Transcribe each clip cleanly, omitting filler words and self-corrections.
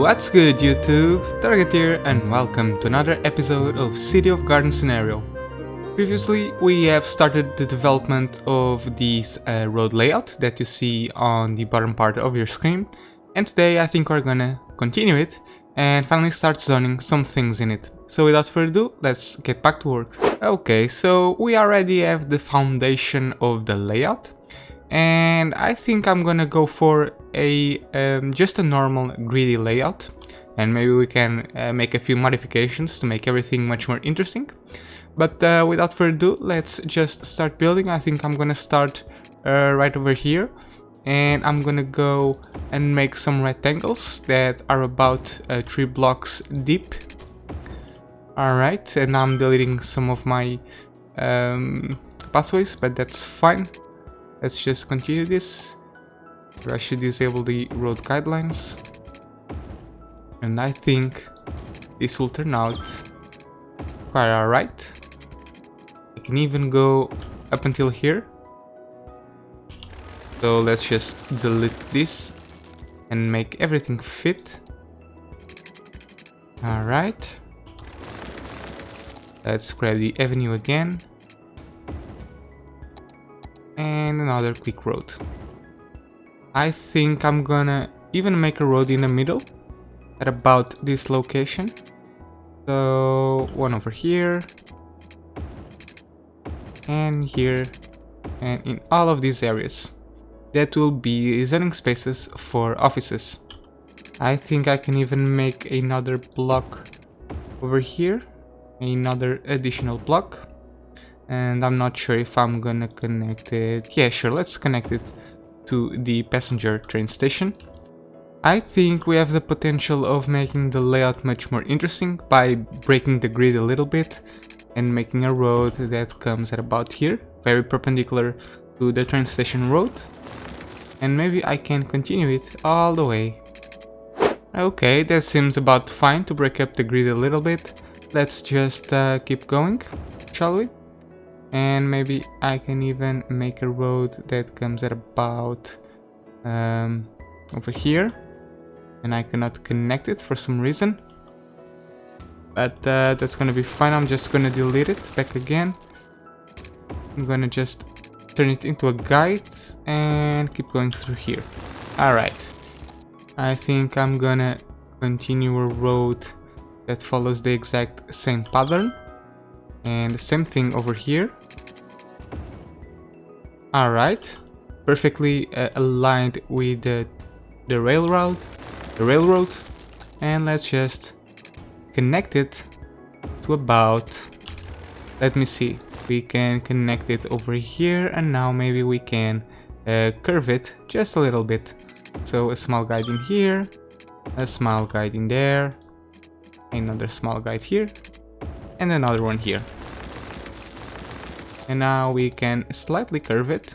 What's good YouTube? Target here and welcome to another episode of City of Garden Scenario. Previously we have started the development of this road layout that you see on the bottom part of your screen, and today I think we're gonna continue it and finally start zoning some things in it. So without further ado, let's get back to work. Okay, so we already have the foundation of the layout, and I think I'm gonna go for a just a normal greedy layout, and maybe we can make a few modifications to make everything much more interesting. But without further ado, let's just start building. I think I'm gonna start right over here, and I'm gonna go and make some rectangles that are about 3 blocks deep. Alright, and I'm deleting some of my pathways, but that's fine. Let's just continue this. I should disable the road guidelines, and I think this will turn out quite alright. I can even go up until here. So let's just delete this and make everything fit. Alright. Let's grab the avenue again. And another quick road. I think I'm gonna even make a road in the middle at about this location. So one over here and here, and in all of these areas. That will be zoning spaces for offices. I think I can even make another block over here, another additional block. And I'm not sure if I'm gonna connect it. Yeah, sure, let's connect it to the passenger train station. I think we have the potential of making the layout much more interesting by breaking the grid a little bit and making a road that comes at about here, very perpendicular to the train station road. And maybe I can continue it all the way. Okay, that seems about fine to break up the grid a little bit. Let's just keep going, shall we? And maybe I can even make a road that comes at about over here, and I cannot connect it for some reason, but that's gonna be fine. I'm just gonna delete it back again. I'm gonna just turn it into a guide and keep going through here. Alright, I think I'm gonna continue a road that follows the exact same pattern, and the same thing over here. Alright, perfectly aligned with the railroad, and let's just connect it to about, let me see, we can connect it over here, and now maybe we can curve it just a little bit. So a small guide in here, a small guide in there, another small guide here, and another one here. And now we can slightly curve it.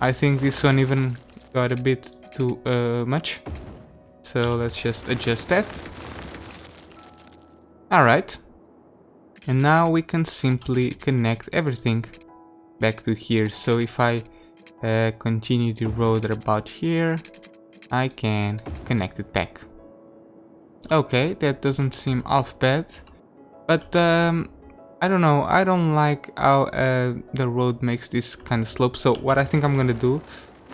I think this one even got a bit too much. So let's just adjust that. Alright. And now we can simply connect everything back to here. So if I continue the road about here, I can connect it back. Okay, that doesn't seem half bad. But I don't know, I don't like how the road makes this kind of slope. So what I think I'm gonna do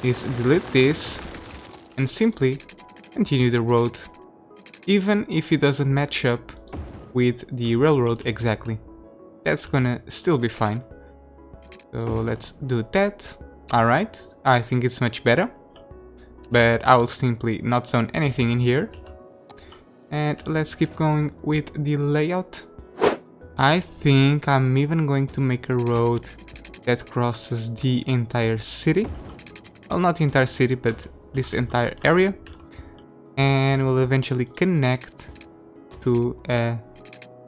is delete this and simply continue the road, even if it doesn't match up with the railroad exactly. That's gonna still be fine. So let's do that. Alright, I think it's much better. But I will simply not zone anything in here. And let's keep going with the layout. I think I'm even going to make a road that crosses the entire city. Well, not the entire city, but this entire area. And will eventually connect to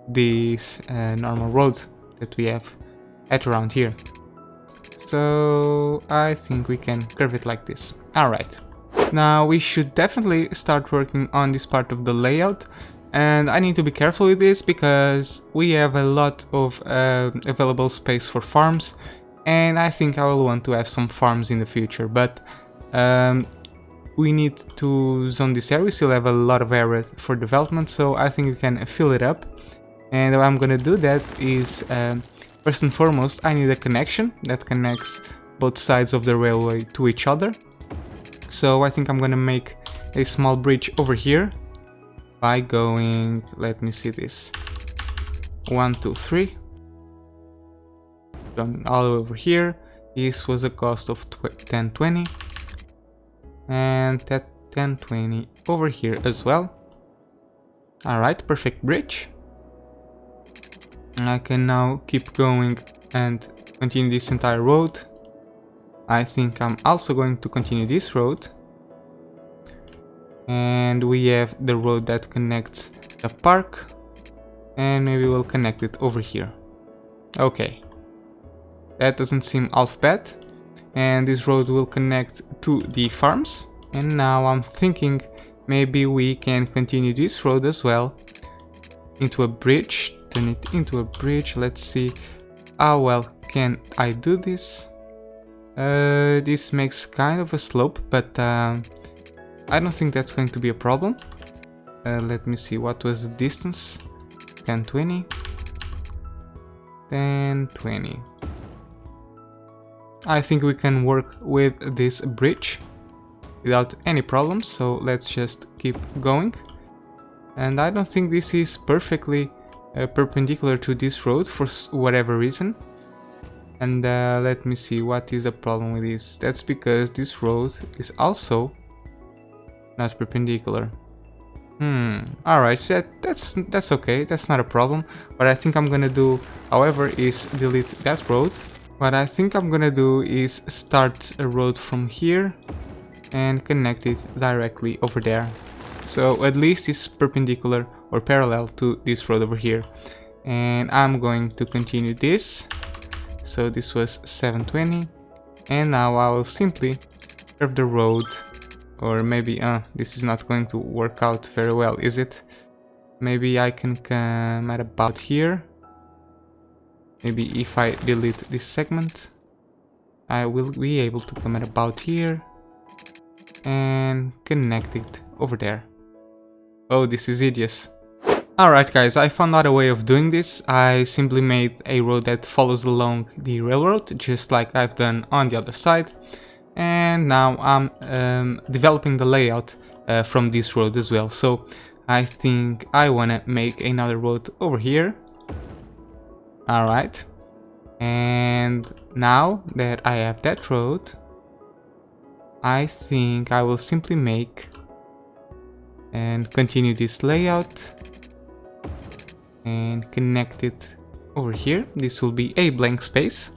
this normal road that we have at around here. So I think we can curve it like this. Alright. Now we should definitely start working on this part of the layout. And I need to be careful with this because we have a lot of available space for farms, and I think I will want to have some farms in the future, but we need to zone this area. We still have a lot of area for development, so I think we can fill it up. And what I'm gonna do that is, first and foremost, I need a connection that connects both sides of the railway to each other. So I think I'm gonna make a small bridge over here by going, let me see this, 1, 2, 3, going all the way over here. This was a cost of 1020, and that 1020 over here as well. Alright, perfect bridge. I can now keep going and continue this entire road. I think I'm also going to continue this road. And we have the road that connects the park, and maybe we'll connect it over here. Okay, that doesn't seem half bad. And this road will connect to the farms. And now I'm thinking maybe we can continue this road as well into a bridge, turn it into a bridge. Let's see how well can I do this. This makes kind of a slope, but I don't think that's going to be a problem. Let me see, what was the distance? 1020. 1020. I think we can work with this bridge without any problems, so let's just keep going. And I don't think this is perfectly perpendicular to this road for whatever reason. And let me see, what is the problem with this? That's because this road is also not perpendicular. Alright, that's okay, that's not a problem. What I think I'm gonna do, however, is delete that road. What I think I'm gonna do is start a road from here and connect it directly over there. So at least it's perpendicular or parallel to this road over here. And I'm going to continue this. So this was 720. And now I will simply curve the road. Or maybe, this is not going to work out very well, is it? Maybe I can come at about here. Maybe if I delete this segment, I will be able to come at about here and connect it over there. Oh, this is hideous. Alright guys, I found out a way of doing this. I simply made a road that follows along the railroad, just like I've done on the other side. And now I'm developing the layout from this road as well. So I think I wanna make another road over here. Alright, and now that I have that road, I think I will simply make and continue this layout and connect it over here. This will be a blank space.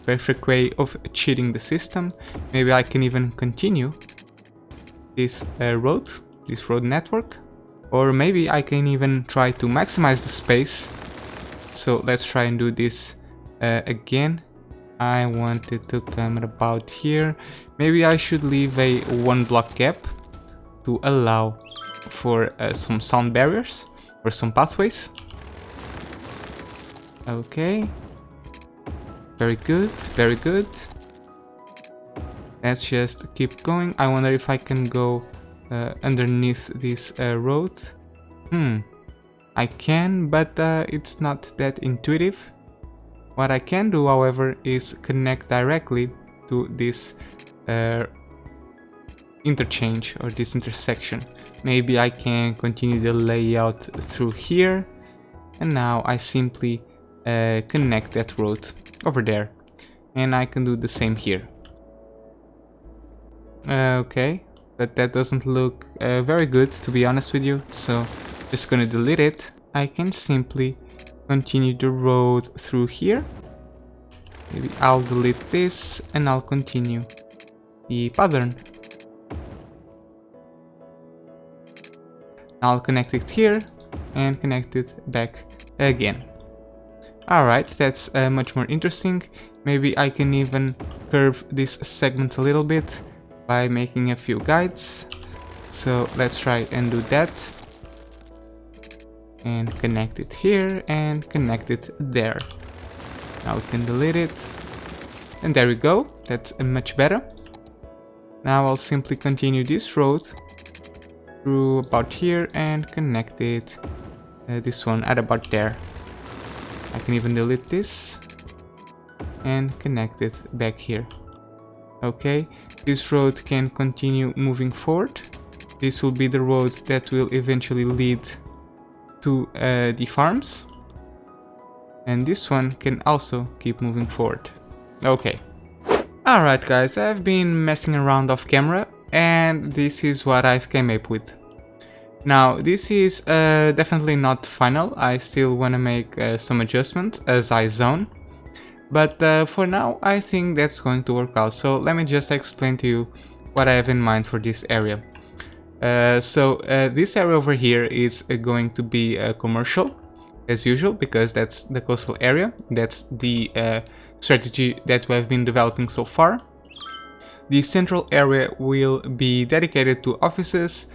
Perfect way of cheating the system. Maybe I can even continue this road network, or maybe I can even try to maximize the space. So let's try and do this again. I want it to come at about here. Maybe I should leave a 1 block gap to allow for some sound barriers or some pathways. Okay. Very good, very good. Let's just keep going. I wonder if I can go underneath this road. I can, but it's not that intuitive. What I can do, however, is connect directly to this interchange or this intersection. Maybe I can continue the layout through here, and now I simply connect that road over there, and I can do the same here. Okay, but that doesn't look very good, to be honest with you, so just gonna delete it. I can simply continue the road through here. Maybe I'll delete this and I'll continue the pattern. I'll connect it here and connect it back again. Alright, that's much more interesting. Maybe I can even curve this segment a little bit by making a few guides. So let's try and do that. And connect it here and connect it there. Now we can delete it. And there we go. That's much better. Now I'll simply continue this road through about here and connect it. This one at about there. I can even delete this and connect it back here. Okay, this road can continue moving forward. This will be the road that will eventually lead to the farms. And this one can also keep moving forward. Okay. Alright guys, I've been messing around off camera and this is what I've came up with. Now this is definitely not final. I still want to make some adjustments as I zone. But for now I think that's going to work out. So let me just explain to you what I have in mind for this area. This area over here is going to be commercial as usual, because that's the coastal area. That's the strategy that we have been developing so far. The central area will be dedicated to offices.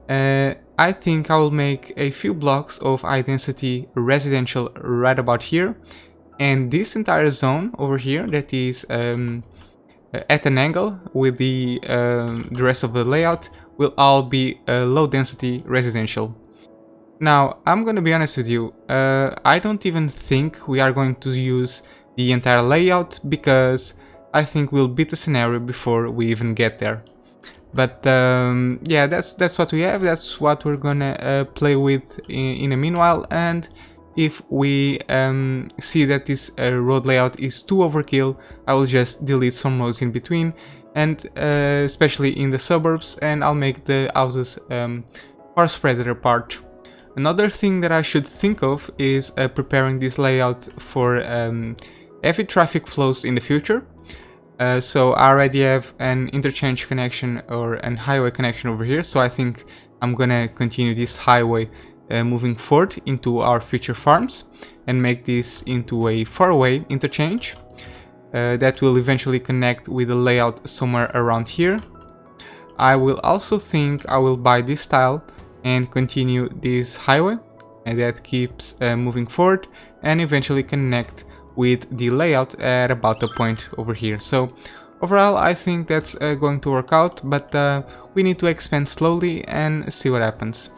I think I will make a few blocks of high density residential right about here, and this entire zone over here that is at an angle with the rest of the layout will all be low density residential. Now I'm gonna be honest with you, I don't even think we are going to use the entire layout, because I think we'll beat the scenario before we even get there. But yeah, that's what we have. That's what we're gonna play with in a meanwhile. And if we see that this road layout is too overkill, I will just delete some roads in between, and especially in the suburbs, and I'll make the houses far spread apart. Another thing that I should think of is preparing this layout for heavy traffic flows in the future. So I already have an interchange connection or an highway connection over here, so I think I'm gonna continue this highway moving forward into our future farms and make this into a four-way interchange that will eventually connect with a layout somewhere around here. I will also think I will buy this tile and continue this highway, and that keeps moving forward and eventually connect with the layout at about the point over here. So overall I think that's going to work out, but we need to expand slowly and see what happens.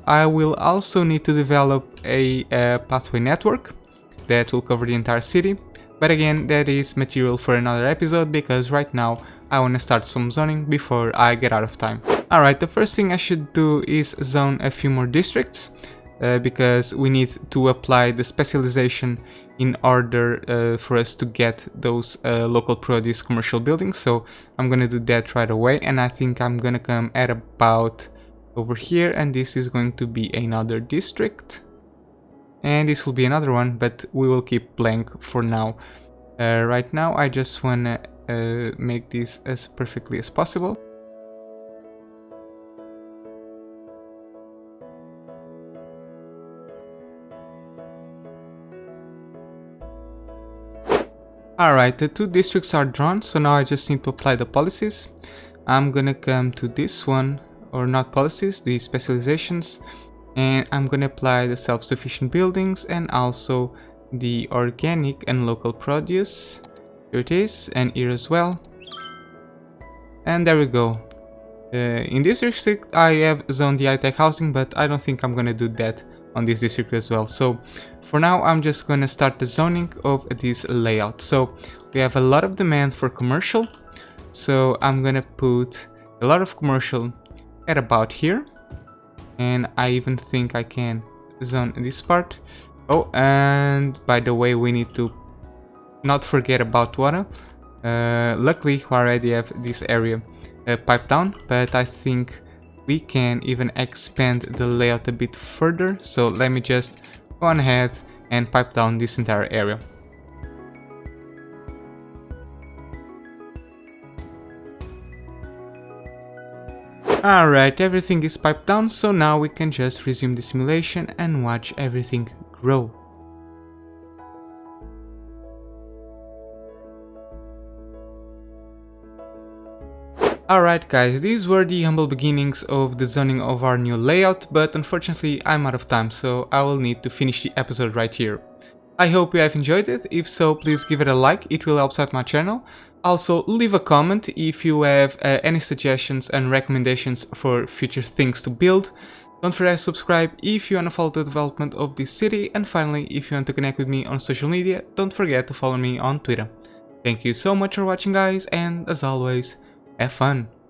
I will also need to develop a pathway network that will cover the entire city, but again that is material for another episode, because right now I want to start some zoning before I get out of time. Alright, the first thing I should do is zone a few more districts, because we need to apply the specialization in order for us to get those local produce commercial buildings. So I'm gonna do that right away, and I think I'm gonna come at about over here, and this is going to be another district, and this will be another one, but we will keep blank for now. Right now I just wanna make this as perfectly as possible. Alright, the two districts are drawn, so now I just need to apply the policies. I'm gonna come to this one, or not policies, the specializations, and I'm gonna apply the self-sufficient buildings and also the organic and local produce. Here it is, and here as well. And there we go. In this district I have zoned the high-tech housing, but I don't think I'm gonna do that on this district as well. So for now I'm just gonna start the zoning of this layout. So we have a lot of demand for commercial, so I'm gonna put a lot of commercial at about here, and I even think I can zone this part. Oh, and by the way, we need to not forget about water. Luckily we already have this area piped down, but I think we can even expand the layout a bit further. So let me just go on ahead and pipe down this entire area. Alright, everything is piped down, so now we can just resume the simulation and watch everything grow. Alright guys, these were the humble beginnings of the zoning of our new layout, but unfortunately I'm out of time, so I will need to finish the episode right here. I hope you have enjoyed it. If so, please give it a like, it will help out my channel. Also, leave a comment if you have any suggestions and recommendations for future things to build. Don't forget to subscribe if you want to follow the development of this city, and finally, if you want to connect with me on social media, don't forget to follow me on Twitter. Thank you so much for watching, guys, and as always, have fun!